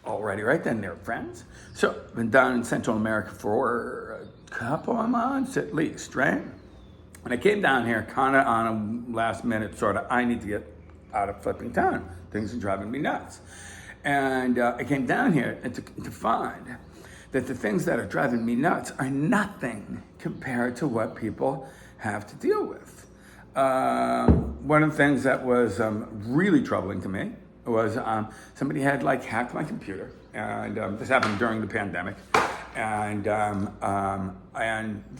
already, right then they're friends. So I've been down in Central America for a couple of months at least, right? And I came down here kind of on a last minute sort of, I need to get out of flipping town. Things are driving me nuts. And I came down here to find that the things that are driving me nuts are nothing compared to what people have to deal with. One of the things that was really troubling to me was somebody had like hacked my computer, and this happened during the pandemic. And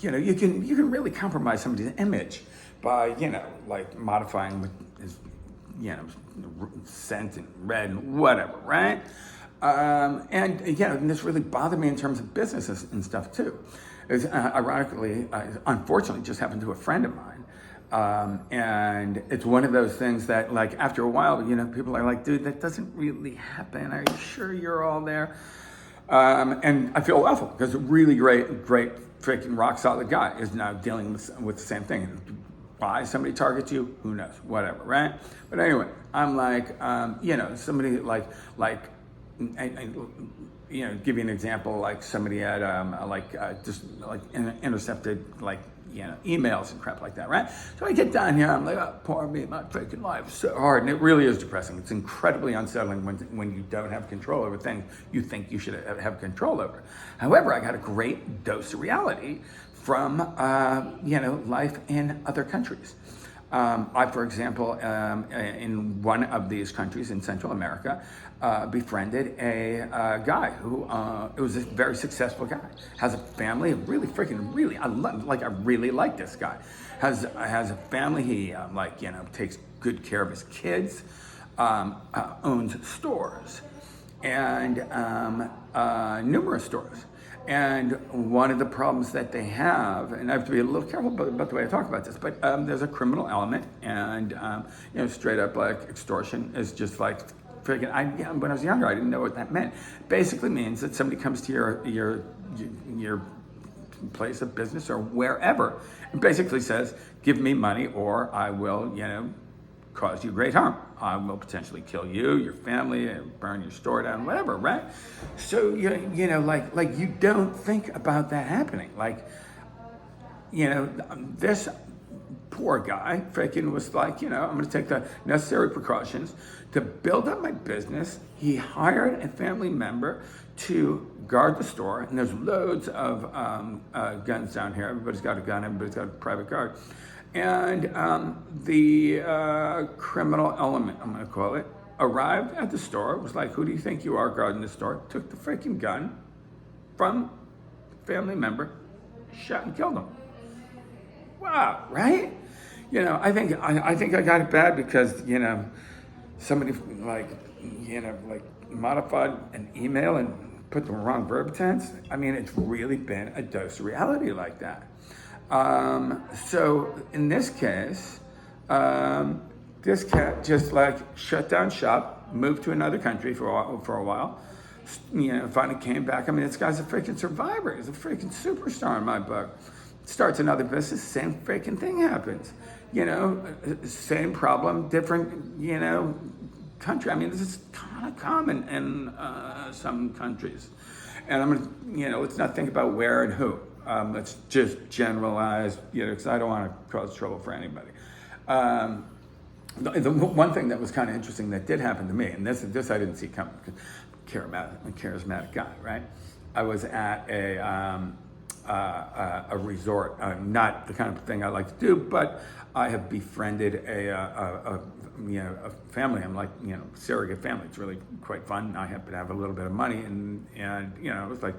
you know, you can really compromise somebody's image by, you know, like modifying with his, you know, scent and red and whatever, right? And you know, and this really bothered me in terms of businesses and stuff too. It's ironically, unfortunately, just happened to a friend of mine. And it's one of those things that, like, after a while, you know, people are like, dude, that doesn't really happen. Are you sure you're all there? And I feel awful because a really great freaking rock solid guy is now dealing with the same thing. Why somebody targets you, who knows, whatever, right? But anyway, I'm like, you know, somebody like, you know, give you an example, like somebody had just like intercepted like, you know, emails and crap like that, right? So I get down here, I'm like, oh, poor me, my freaking life is so hard. And it really is depressing. It's incredibly unsettling when you don't have control over things you think you should have control over. However, I got a great dose of reality from, you know, life in other countries. I, for example, in one of these countries in Central America, befriended a guy who was a very successful guy, has a family, I really like this guy, has a family. He like, you know, takes good care of his kids, owns stores and numerous stores. And one of the problems that they have, and I have to be a little careful about the way I talk about this, but there's a criminal element, and you know, straight up like extortion is just like freaking. When I was younger, I didn't know what that meant. It basically means that somebody comes to your place of business or wherever, and basically says, "Give me money, or I will, you know, cause you great harm. I will potentially kill you, your family, and burn your store down, whatever," right? So, you know, like you don't think about that happening. Like, you know, this poor guy freaking was like, you know, I'm going to take the necessary precautions to build up my business. He hired a family member to guard the store, and there's loads of guns down here. Everybody's got a gun, everybody's got a private guard. And the criminal element, I'm going to call it, arrived at the store, was like, "Who do you think you are guarding the store?" Took the freaking gun from the family member, shot and killed him. Wow, right? You know, I think I got it bad because, you know, somebody like, you know, like modified an email and put the wrong verb tense. I mean, it's really been a dose of reality like that. So in this case, this cat just like shut down shop, moved to another country for a while, you know, finally came back. I mean, this guy's a freaking survivor. He's a freaking superstar in my book. Starts another business, same freaking thing happens. You know, same problem, different, you know, country. I mean, this is kind of common in some countries. And I'm gonna, you know, let's not think about where and who. Let's just generalize, you know, because I don't want to cause trouble for anybody. The one thing that was kind of interesting that did happen to me, and this I didn't see coming, charismatic guy, right? I was at a resort, not the kind of thing I like to do, but I have befriended a family. I'm like, you know, surrogate family. It's really quite fun. I happen to have a little bit of money, and you know, it was like,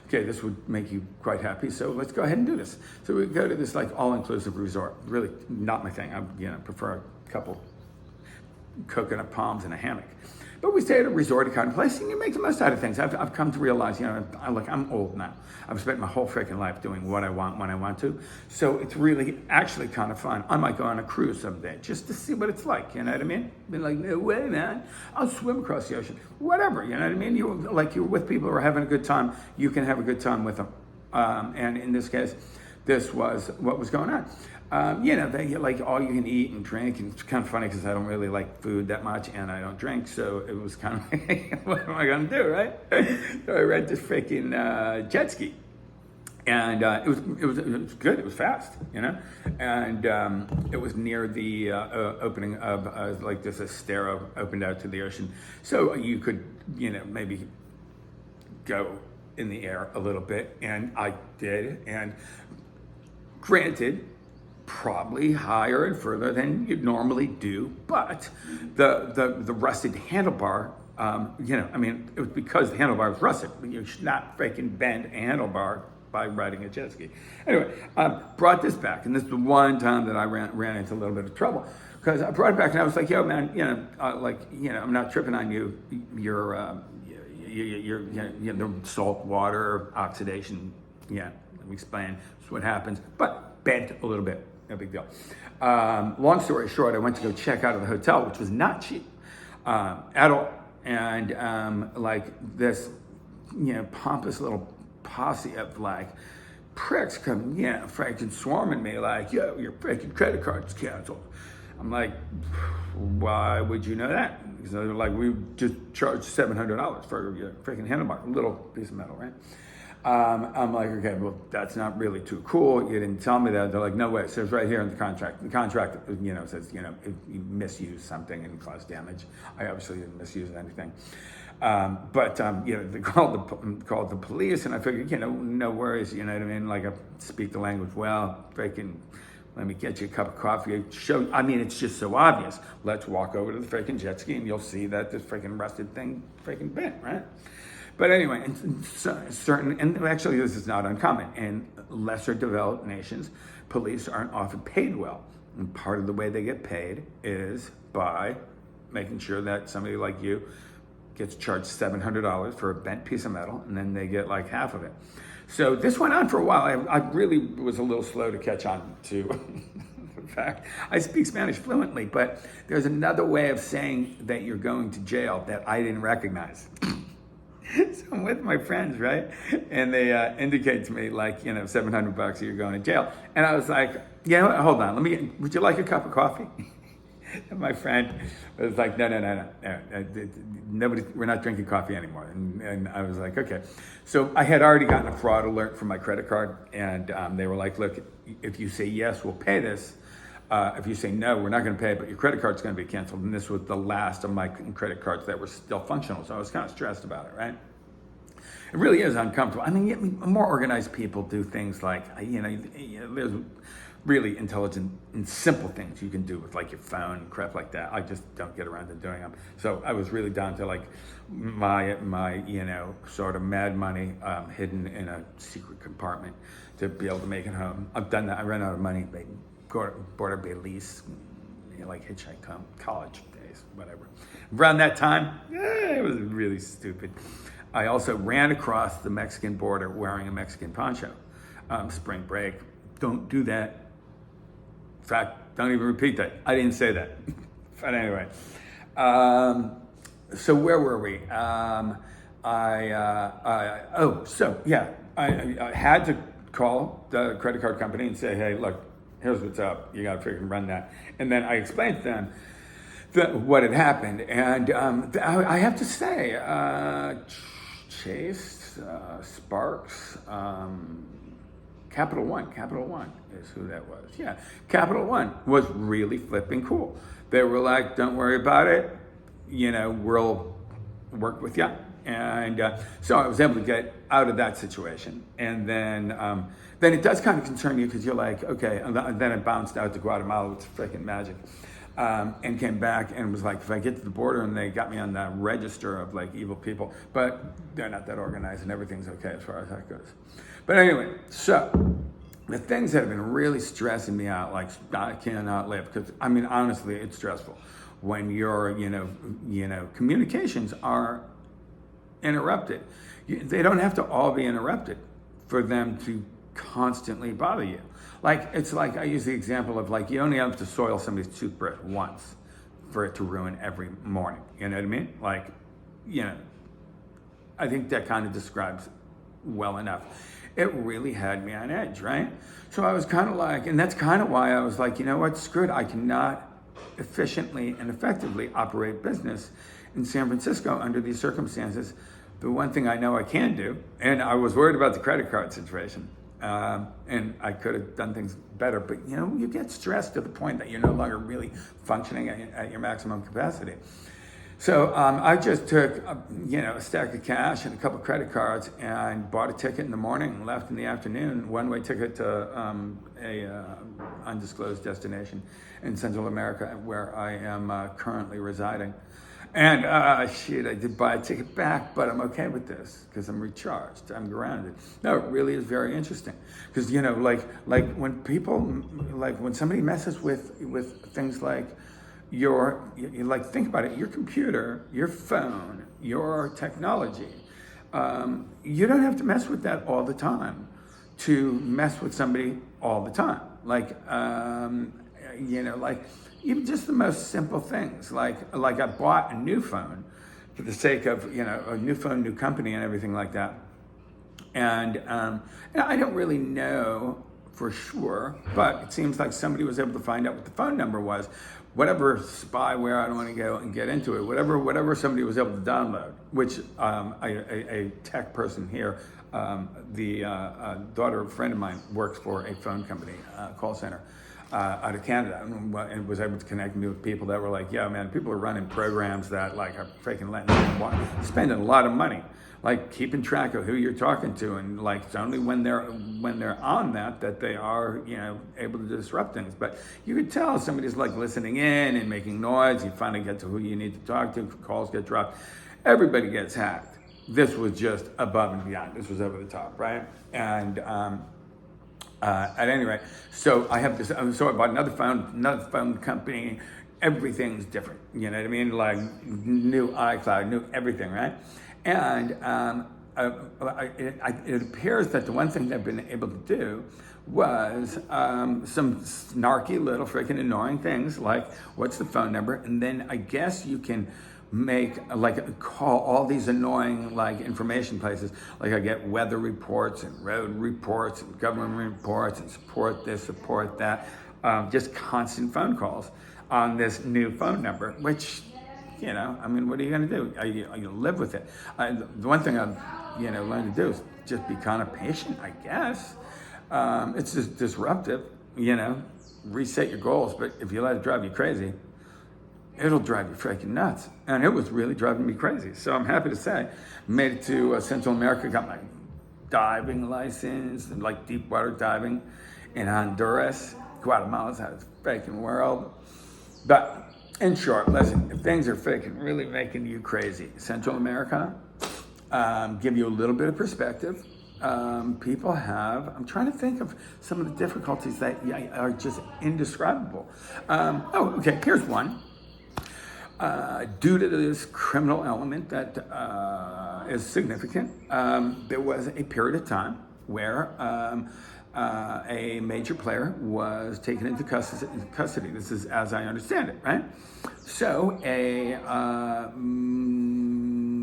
okay, this would make you quite happy, so let's go ahead and do this. So we go to this like all-inclusive resort. Really not my thing. I, you know, prefer a couple coconut palms and a hammock. But we stay at a resort kind of place, and you make the most out of things. I've come to realize, you know, I'm old now. I've spent my whole freaking life doing what I want when I want to. So it's really actually kind of fun. I might go on a cruise someday just to see what it's like, you know what I mean? Be like, no way, man. I'll swim across the ocean. Whatever, you know what I mean? You're with people who are having a good time. You can have a good time with them. And in this case, this was what was going on. They get like all you can eat and drink, and it's kind of funny because I don't really like food that much, and I don't drink, so it was kind of like, what am I gonna do, right? So I rent this freaking jet ski, and it was good. It was fast, and it was near the opening of like this Estero opened out to the ocean, so you could maybe go in the air a little bit, and I did, and granted, probably higher and further than you'd normally do, but the rusted handlebar, it was because the handlebar was rusted. You should not freaking bend a handlebar by riding a jet ski. Anyway, brought this back, and this is the one time that I ran into a little bit of trouble, because I brought it back and I was like, yo, man, I'm not tripping on you. You're the salt water oxidation. Yeah, let me explain. That's what happens, but bent a little bit. No big deal. Long story short, I went to go check out of the hotel, which was not cheap at all. And like this, pompous little posse of like pricks come, freaking swarming me like, yo, your freaking credit card's canceled. I'm like, why would you know that? Because they're like, we just charged $700 for your freaking handlebar, a little piece of metal, right? I'm like, okay, well, that's not really too cool. You didn't tell me that. They're like, no way. It says right here in the contract. The contract, says, if you misuse something and cause damage. I obviously didn't misuse anything. But they called the police, and I figured, no worries. You know what I mean? Like, I speak the language well. Freaking, let me get you a cup of coffee. It's just so obvious. Let's walk over to the freaking jet ski, and you'll see that this freaking rusted thing freaking bent, right? But anyway, and actually this is not uncommon. In lesser developed nations, police aren't often paid well. And part of the way they get paid is by making sure that somebody like you gets charged $700 for a bent piece of metal, and then they get like half of it. So this went on for a while. I really was a little slow to catch on to the fact. I speak Spanish fluently, but there's another way of saying that you're going to jail that I didn't recognize. So I'm with my friends, right? And they indicate to me like, $700 you're going to jail. And I was like, hold on, would you like a cup of coffee? And my friend was like, no. Nobody, we're not drinking coffee anymore. And I was like, okay. So I had already gotten a fraud alert from my credit card. And they were like, look, if you say yes, we'll pay this. If you say no, we're not going to pay, but your credit card's going to be canceled. And this was the last of my credit cards that were still functional. So I was kind of stressed about it, right? It really is uncomfortable. More organized people do things like, there's really intelligent and simple things you can do with like your phone, crap like that. I just don't get around to doing them. So I was really down to like my sort of mad money hidden in a secret compartment to be able to make it home. I've done that. I ran out of money, bought a Belize, like hitchhiked home, college days, whatever. Around that time, it was really stupid. I also ran across the Mexican border wearing a Mexican poncho. Spring break. Don't do that. In fact, don't even repeat that. I didn't say that. But anyway. So where were we? I had to call the credit card company and say, hey, look, here's what's up. You got to freaking run that. And then I explained to them what had happened. And I have to say, Chase, Sparks, Capital One is who that was. Yeah, Capital One was really flipping cool. They were like, don't worry about it. We'll work with you. And so I was able to get out of that situation. And then it does kind of concern you because you're like, okay. And then it bounced out to Guatemala, which is freaking magic. And came back and was like, if I get to the border, and they got me on the register of like evil people, but they're not that organized and everything's okay as far as that goes. But anyway, so the things that have been really stressing me out, like I cannot live, because honestly, it's stressful when your, communications are interrupted. They don't have to all be interrupted for them to constantly bother you. Like, it's like, I use the example of like, you only have to soil somebody's toothbrush once for it to ruin every morning. You know what I mean? Like, I think that kind of describes well enough. it really had me on edge, right? So I was kind of like, and that's kind of why I was like, you know what, screw it, I cannot efficiently and effectively operate business in San Francisco under these circumstances. The one thing I know I can do, and I was worried about the credit card situation, and I could have done things better, but you know, you get stressed to the point that you're no longer really functioning at your maximum capacity. So I just took, a stack of cash and a couple credit cards and bought a ticket in the morning and left in the afternoon, one-way ticket to a undisclosed destination in Central America where I am currently residing. And I did buy a ticket back, but I'm okay with this because I'm recharged, I'm grounded. No, it really is very interesting because, like when people, like when somebody messes with things like think about it, your computer, your phone, your technology, you don't have to mess with that all the time to mess with somebody all the time. Like even just the most simple things, like I bought a new phone for the sake of, a new phone, new company and everything like that. And I don't really know for sure, but it seems like somebody was able to find out what the phone number was. Whatever spyware, I don't want to go and get into it, whatever somebody was able to download, which a tech person here, the daughter of a friend of mine works for a phone company, call center, out of Canada, and was able to connect me with people that were like, yeah, man, people are running programs that like are freaking letting them spending a lot of money, like keeping track of who you're talking to, and like it's only when they're on that they are, able to disrupt things. But you could tell somebody's like listening in and making noise. You finally get to who you need to talk to. Calls get dropped. Everybody gets hacked. This was just above and beyond. This was over the top, right? And at any rate, so I have this. So I bought another phone company. Everything's different. You know what I mean? Like new iCloud, new everything, right? And it appears that the one thing they've been able to do was some snarky little freaking annoying things like what's the phone number, and then I guess you can call all these annoying information places. Like I get weather reports and road reports and government reports and support this, support that, just constant phone calls on this new phone number, which, what are you going to do? Are you live with it? The one thing I've, learned to do is just be kind of patient, I guess. It's just disruptive, reset your goals, but if you let it drive you crazy, it'll drive you freaking nuts. And it was really driving me crazy. So I'm happy to say, made it to Central America, got my diving license, and deep water diving in Honduras. Guatemala's out of the freaking world. But in short, listen, if things are freaking really making you crazy, Central America, give you a little bit of perspective. People have, I'm trying to think of some of the difficulties that are just indescribable. Okay, here's one. Due to this criminal element that is significant, there was a period of time where a major player was taken into custody. This is as I understand it, right? So a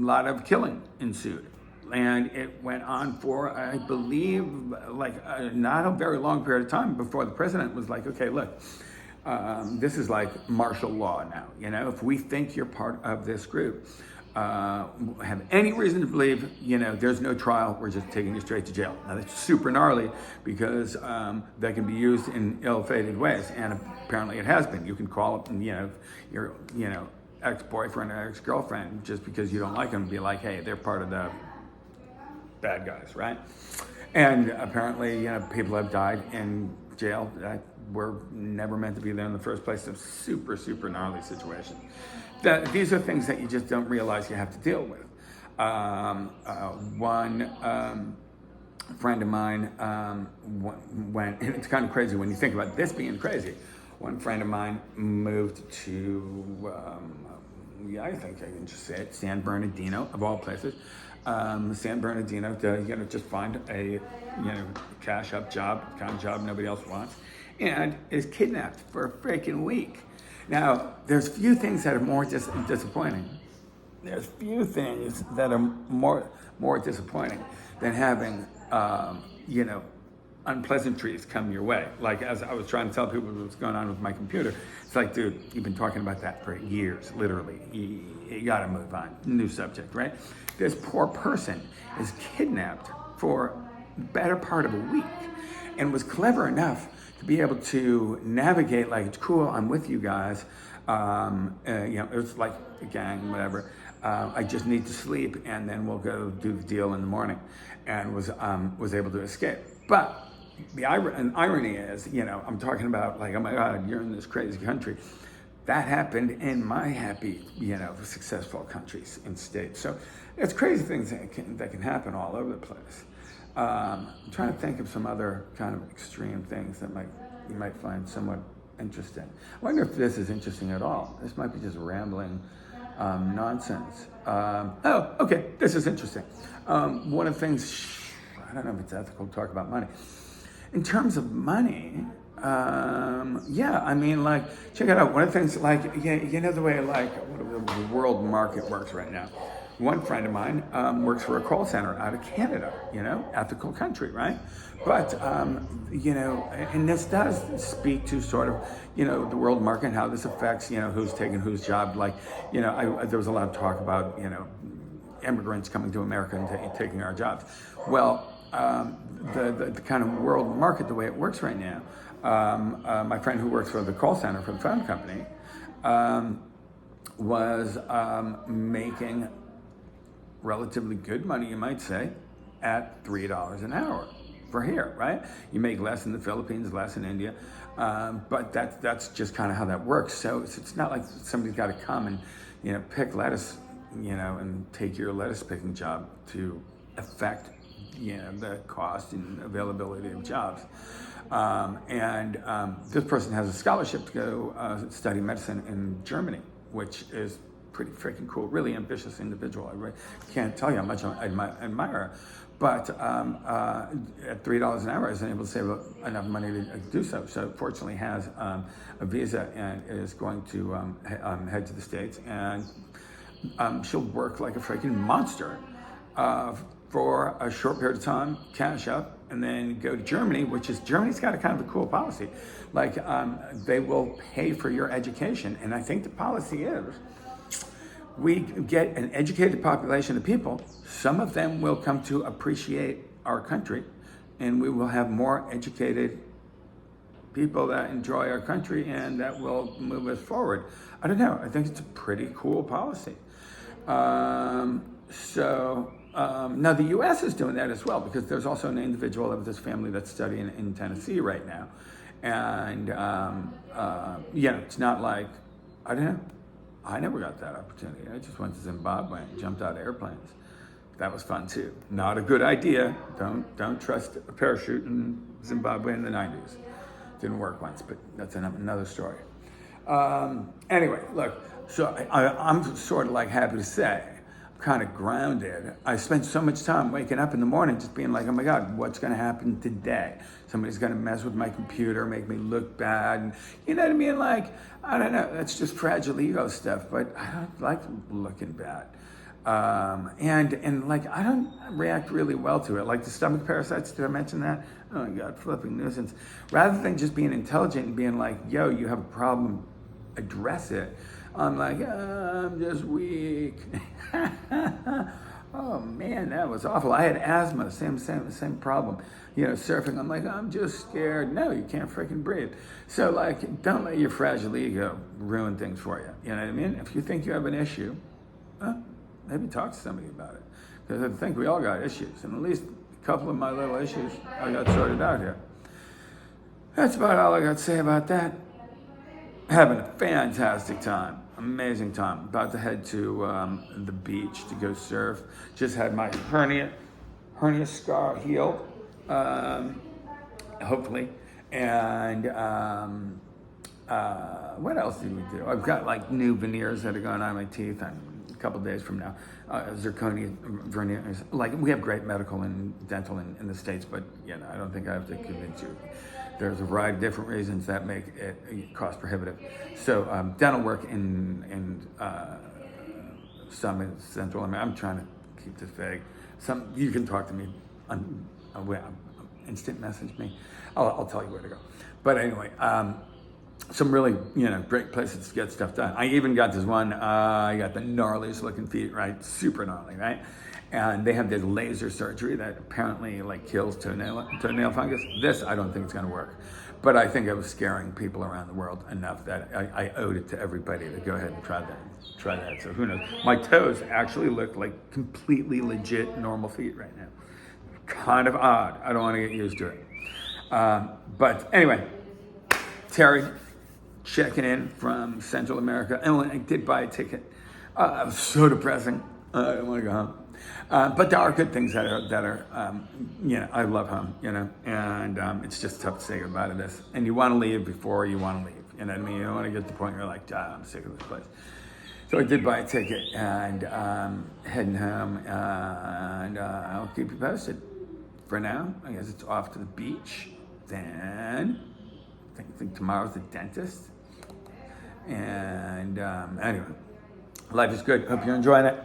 lot of killing ensued. And it went on for, I believe, not a very long period of time before the president was like, okay, look, this is like martial law now. If we think you're part of this group, have any reason to believe, there's no trial, we're just taking you straight to jail. Now that's super gnarly because that can be used in ill-fated ways, and apparently it has been. You can call up, your, ex-boyfriend or ex-girlfriend just because you don't like them, be like, hey, they're part of the bad guys, right? And apparently, people have died in jail that were never meant to be there in the first place. It's a super, super gnarly situation. These are things that you just don't realize you have to deal with. One friend of mine went, and it's kind of crazy when you think about this being crazy. One friend of mine moved to, I think I can just say it, San Bernardino, of all places. San Bernardino to, just find a, cash up job, kind of job nobody else wants, and is kidnapped for a freaking week. Now, there's few things that are more disappointing. There's few things that are more disappointing than having you know, unpleasantries come your way. Like as I was trying to tell people what's going on with my computer, it's like, dude, you've been talking about that for years, literally. You gotta move on. New subject, right? This poor person is kidnapped for the better part of a week and was clever enough to be able to navigate, like, it's cool, I'm with you guys. You know, it was like a gang, whatever. I just need to sleep, and then we'll go do the deal in the morning, and was able to escape. But the irony is, you know, I'm talking about like, oh my God, you're in this crazy country. That happened in my happy, you know, successful countries and states. So it's crazy things that can happen all over the place. I'm trying to think of some other kind of extreme things that you might find somewhat interesting. I wonder if this is interesting at all. This might be just rambling nonsense. Oh, okay, this is interesting. One of the things, I don't know if it's ethical to talk about money. In terms of money, yeah, I mean, like, check it out. One of the things, like, you know the way, like, the world market works right now. One friend of mine works for a call center out of Canada, you know, ethical country, right? But, you know, and this does speak to sort of, you know, the world market and how this affects, you know, who's taking whose job. Like, you know, there was a lot of talk about, you know, immigrants coming to America and taking our jobs. Well, the kind of world market, the way it works right now, my friend who works for the call center for the phone company was making relatively good money, you might say, at $3 an hour for here, right? You make less in the Philippines, less in India, but that's just kind of how that works. So it's not like somebody's got to come and, you know, pick lettuce, you know, and take your lettuce picking job to affect, you know, the cost and availability of jobs. This person has a scholarship to go study medicine in Germany, which is pretty freaking cool, really ambitious individual. I can't tell you how much I admire her. But at $3 an hour, isn't able to save enough money to do so. So fortunately has a visa and is going to head to the States, and she'll work like a freaking monster for a short period of time, cash up, and then go to Germany, Germany's got a kind of a cool policy. Like, they will pay for your education. And I think the policy is, we get an educated population of people, some of them will come to appreciate our country, and we will have more educated people that enjoy our country and that will move us forward. I don't know, I think it's a pretty cool policy. Now the US is doing that as well, because there's also an individual of this family that's studying in Tennessee right now. And yeah, it's not like, I don't know, I never got that opportunity. I just went to Zimbabwe and jumped out of airplanes. That was fun too. Not a good idea. Don't trust a parachute in Zimbabwe in the 90s. Didn't work once, but that's another story. Anyway, look, so I'm sort of like happy to say, I'm kind of grounded. I spent so much time waking up in the morning just being like, oh my God, what's gonna happen today? Somebody's gonna mess with my computer, make me look bad. And, you know what I mean? Like, I don't know, that's just fragile ego stuff, but I don't like looking bad. And like, I don't react really well to it. Like the stomach parasites, did I mention that? Oh my God, flipping nuisance. Rather than just being intelligent and being like, yo, you have a problem, address it. I'm like, I'm just weak. Oh man, that was awful. I had asthma, same problem. You know, surfing, I'm like, I'm just scared. No, you can't freaking breathe. So like, don't let your fragile ego ruin things for you. You know what I mean? If you think you have an issue, maybe talk to somebody about it. Because I think we all got issues. And at least a couple of my little issues I got sorted out here. That's about all I got to say about that. Having a fantastic time. Amazing time. About to head to the beach to go surf. Just had my hernia scar healed, hopefully. And what else did we do? I've got like new veneers that are going on my teeth. A couple days from now, zirconia veneers. Like, we have great medical and dental in the States, but you know, I don't think I have to convince you. There's a variety of different reasons that make it cost prohibitive. So dental work in some in Central America. I'm trying to keep this vague. You can talk to me instant message me. I'll tell you where to go. But anyway, some really, great places to get stuff done. I even got this one, I got the gnarliest looking feet, right? Super gnarly, right? And they have this laser surgery that apparently like kills toenail fungus. This, I don't think it's gonna work. But I think I was scaring people around the world enough that I owed it to everybody to go ahead and try that. So who knows? My toes actually look like completely legit normal feet right now. Kind of odd. I don't want to get used to it. But anyway, Terry checking in from Central America. And I did buy a ticket. It was so depressing. I don't want to go home. But there are good things that are I love home, and it's just tough to say goodbye to this. And you want to leave before you want to leave. You know what I mean? You don't want to get to the point where you're like, I'm sick of this place. So I did buy a ticket and heading home, and I'll keep you posted. For now, I guess it's off to the beach. Then I think tomorrow's the dentist. And anyway, life is good. Hope you're enjoying it.